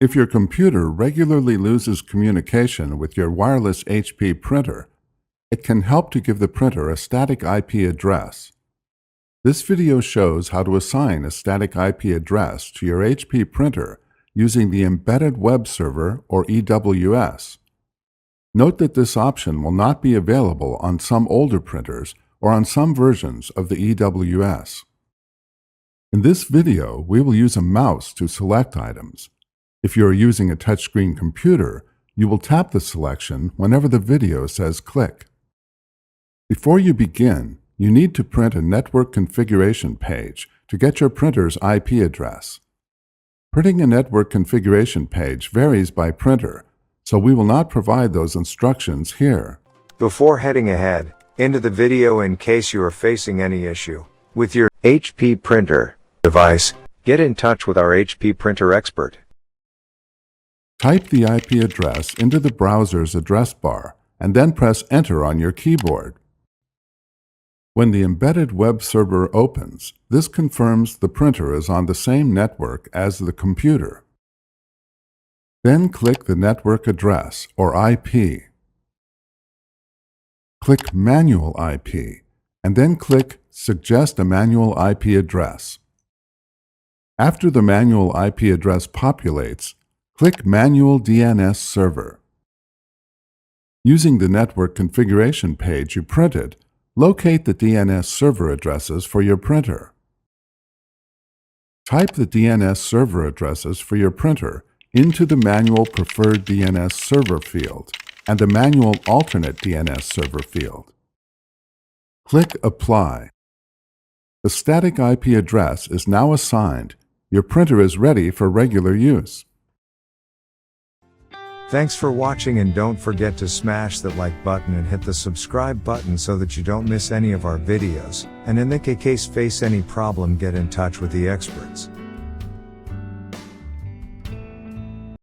If your computer regularly loses communication with your wireless HP printer, it can help to give the printer a static IP address. This video shows how to assign a static IP address to your HP printer using the Embedded Web Server or EWS. Note that this option will not be available on some older printers or on some versions of the EWS. In this video, we will use a mouse to select items. If you are using a touchscreen computer, you will tap the selection whenever the video says click. Before you begin, you need to print a network configuration page to get your printer's IP address. Printing a network configuration page varies by printer, so we will not provide those instructions here. Before heading ahead into the video, in case you are facing any issue with your HP printer device, get in touch with our HP printer expert. Type the IP address into the browser's address bar and then press Enter on your keyboard. When the Embedded Web Server opens, this confirms the printer is on the same network as the computer. Then click the network address, or IP. Click Manual IP, and then click Suggest a Manual IP Address. After the manual IP address populates, click Manual DNS Server. Using the network configuration page you printed, locate the DNS server addresses for your printer. Type the DNS server addresses for your printer into the Manual Preferred DNS Server field and the Manual Alternate DNS Server field. Click Apply. The static IP address is now assigned. Your printer is ready for regular use. Thanks for watching, and don't forget to smash that like button and hit the subscribe button so that you don't miss any of our videos, and in the case face any problem, get in touch with the experts.